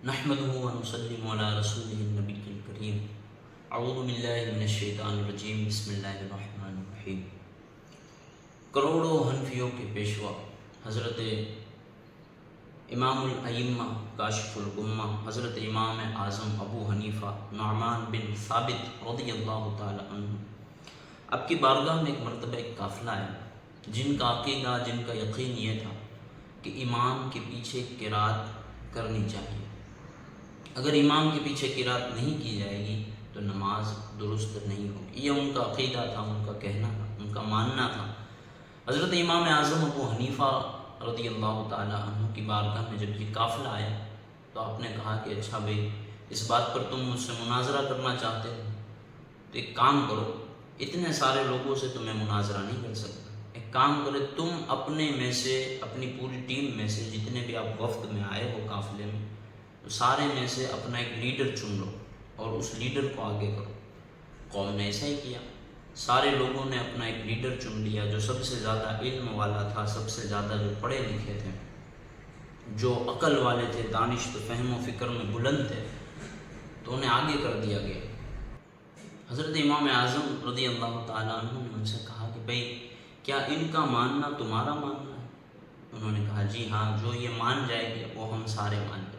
نحمده ونسلم علی رسوله النبی الکریم اعوذ باللہ من الشیطان الرجیم بسم اللہ الرحمن الرحیم۔ کروڑوں حنفیوں کے پیشوا حضرت امام الائمہ کاشف الغمہ حضرت امام اعظم ابو حنیفہ نعمان بن ثابت رضی اللہ تعالی عنہ، آپ کی بارگاہ میں ایک مرتبہ ایک قافلہ ہے جن کا عقیدہ، جن کا یقین یہ تھا کہ امام کے پیچھے قرات کرنی چاہیے، اگر امام کے پیچھے قرات نہیں کی جائے گی تو نماز درست نہیں ہوگی۔ یہ ان کا عقیدہ تھا، ان کا کہنا تھا، ان کا ماننا تھا۔ حضرت امام اعظم ابو حنیفہ رضی اللہ تعالی عنہ کی بارگاہ میں جب یہ قافلہ آیا تو آپ نے کہا کہ اچھا بھائی، اس بات پر تم مجھ سے مناظرہ کرنا چاہتے ہو تو ایک کام کرو، اتنے سارے لوگوں سے تو میں مناظرہ نہیں کر سکتا، ایک کام کرے تم اپنے میں سے، اپنی پوری ٹیم میں سے، جتنے بھی آپ وفد میں آئے ہو قافلے میں، تو سارے میں سے اپنا ایک لیڈر چن لو اور اس لیڈر کو آگے کرو۔ قوم نے ایسا ہی کیا، سارے لوگوں نے اپنا ایک لیڈر چن لیا جو سب سے زیادہ علم والا تھا، سب سے زیادہ جو پڑھے لکھے تھے، جو عقل والے تھے، دانش و فہم و فکر میں بلند تھے، تو انہیں آگے کر دیا گیا۔ حضرت امام اعظم رضی اللہ تعالیٰ عنہ نے ان سے کہا کہ بھئی کیا ان کا ماننا تمہارا ماننا ہے؟ انہوں نے کہا جی ہاں، جو یہ مان جائے گی وہ ہم سارے مان جائیں گے۔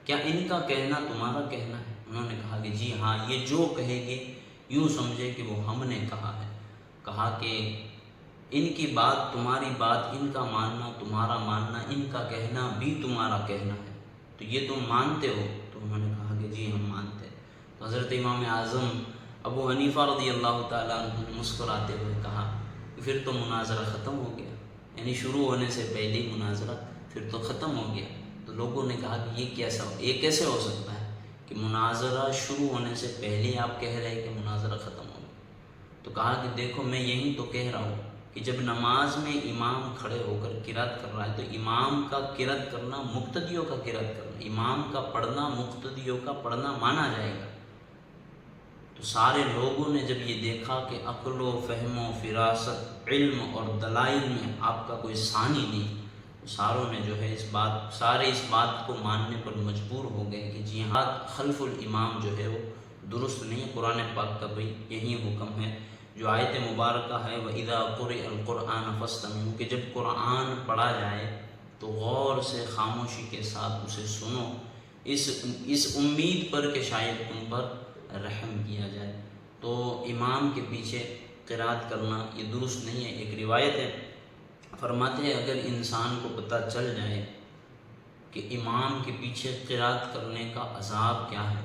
کیا ان کا کہنا تمہارا کہنا ہے؟ انہوں نے کہا کہ جی ہاں، یہ جو کہے گے یوں سمجھے کہ وہ ہم نے کہا ہے۔ کہا کہ ان کی بات تمہاری بات، ان کا ماننا تمہارا ماننا، ان کا کہنا بھی تمہارا کہنا ہے، تو یہ تم مانتے ہو؟ تو انہوں نے کہا کہ جی ہم مانتے ہیں۔ تو حضرت امام اعظم ابو حنیفہ رضی اللہ تعالیٰ عنہ نے مسکراتے ہوئے کہا کہ پھر تو مناظرہ ختم ہو گیا، یعنی شروع ہونے سے پہلے ہی مناظرہ پھر تو ختم ہو گیا۔ تو لوگوں نے کہا کہ یہ کیسے ہو سکتا ہے کہ مناظرہ شروع ہونے سے پہلے آپ کہہ رہے کہ مناظرہ ختم ہو گیا؟ تو کہا کہ دیکھو میں یہی تو کہہ رہا ہوں کہ جب نماز میں امام کھڑے ہو کر قرات کر رہا ہے تو امام کا قرات کرنا مقتدیوں کا قرات کرنا، امام کا پڑھنا مقتدیوں کا پڑھنا مانا جائے گا۔ تو سارے لوگوں نے جب یہ دیکھا کہ عقل و فہم و فراست، علم اور دلائل میں آپ کا کوئی ثانی نہیں، ساروں نے جو ہے سارے اس بات کو ماننے پر مجبور ہو گئے کہ جی ہاں، خلف الامام جو ہے وہ درست نہیں ہے۔ قرآن پاک کا بھی یہی حکم ہے، جو آیت مبارکہ ہے وَإِذَا قُرِئَ الْقُرْآنُ فَاسْتَمِعُوا، کہ جب قرآن پڑھا جائے تو غور سے، خاموشی کے ساتھ اسے سنو، اس امید پر کہ شاید تم پر رحم کیا جائے۔ تو امام کے پیچھے قرات کرنا یہ درست نہیں ہے۔ ایک روایت ہے، فرماتے ہیں اگر انسان کو پتہ چل جائے کہ امام کے پیچھے قرات کرنے کا عذاب کیا ہے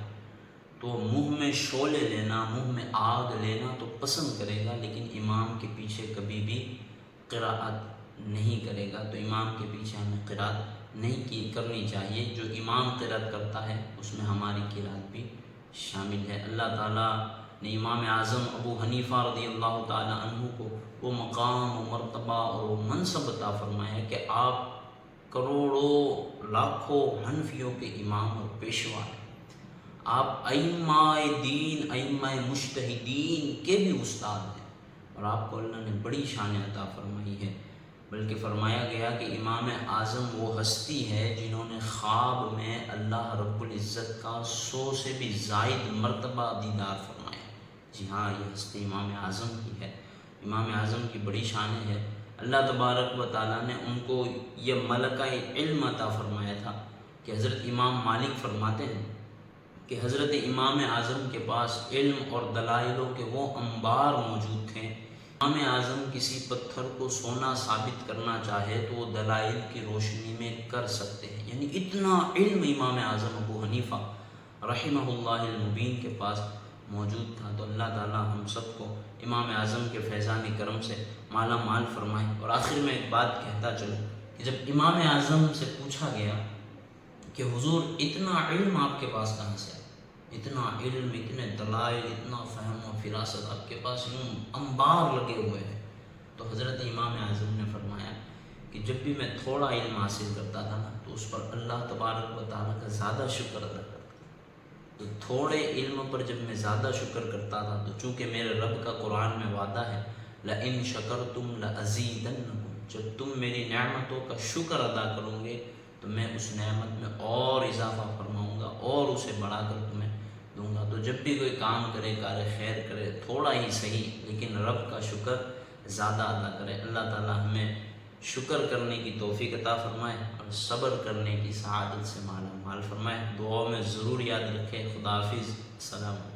تو منہ میں شعلے لینا، منہ میں آگ لینا تو پسند کرے گا، لیکن امام کے پیچھے کبھی بھی قرات نہیں کرے گا۔ تو امام کے پیچھے ہمیں قرات نہیں کرنی چاہیے، جو امام قرات کرتا ہے اس میں ہماری قرات بھی شامل ہے۔ اللہ تعالیٰ نے امام اعظم ابو حنیفہ رضی اللہ تعالیٰ عنہ کو وہ مقام و مرتبہ اور وہ منصب عطا فرمایا کہ آپ کروڑوں لاکھوں حنفیوں کے امام اور پیشوا ہیں، آپ ائمہ دین، ائمہ مجتہدین کے بھی استاد ہیں، اور آپ کو اللہ نے بڑی شان عطا فرمائی ہے۔ بلکہ فرمایا گیا کہ امام اعظم وہ ہستی ہے جنہوں نے خواب میں اللہ رب العزت کا 100 سے بھی زائد مرتبہ دیدار فرمایا۔ جی ہاں، یہ ہستی امام اعظم کی ہے، امام اعظم کی بڑی شان ہے۔ اللہ تبارک و تعالیٰ نے ان کو یہ ملکہ علم عطا فرمایا تھا کہ حضرت امام مالک فرماتے ہیں کہ حضرت امام اعظم کے پاس علم اور دلائلوں کے وہ انبار موجود تھے۔ امام اعظم کسی پتھر کو سونا ثابت کرنا چاہے تو وہ دلائل کی روشنی میں کر سکتے ہیں، یعنی اتنا علم امام اعظم ابو حنیفہ رحمہ اللہ المبین کے پاس موجود تھا۔ تو اللہ تعالیٰ ہم سب کو امام اعظم کے فیضان کرم سے مالا مال فرمائے۔ اور آخر میں ایک بات کہتا چلوں کہ جب امام اعظم سے پوچھا گیا کہ حضور اتنا علم آپ کے پاس کہاں سے ہے، اتنا علم، اتنے دلائل، اتنا فہم و فراست آپ کے پاس یوں انبار لگے ہوئے ہیں، تو حضرت امام اعظم نے فرمایا کہ جب بھی میں تھوڑا علم حاصل کرتا تھا نا تو اس پر اللہ تبارک و تعالیٰ کا زیادہ شکر ادا کرتا تھا۔ تو تھوڑے علم پر جب میں زیادہ شکر کرتا تھا تو چونکہ میرے رب کا قرآن میں وعدہ ہے لَإِن شَكَرْتُمْ لَأَزِيدَنَّكُمْ، جب تم میری نعمتوں کا شکر ادا کرو گے تو میں اس نعمت میں اور اضافہ فرماؤں سے بڑھا کر تمہیں دوں گا۔ تو جب بھی کوئی کام کرے، کار خیر کرے، تھوڑا ہی صحیح لیکن رب کا شکر زیادہ ادا کرے۔ اللہ تعالی ہمیں شکر کرنے کی توفیق عطا فرمائے اور صبر کرنے کی سعادت سے مالا مال فرمائے۔ دعاؤں میں ضرور یاد رکھے۔ خدا حافظ، السلام علیکم۔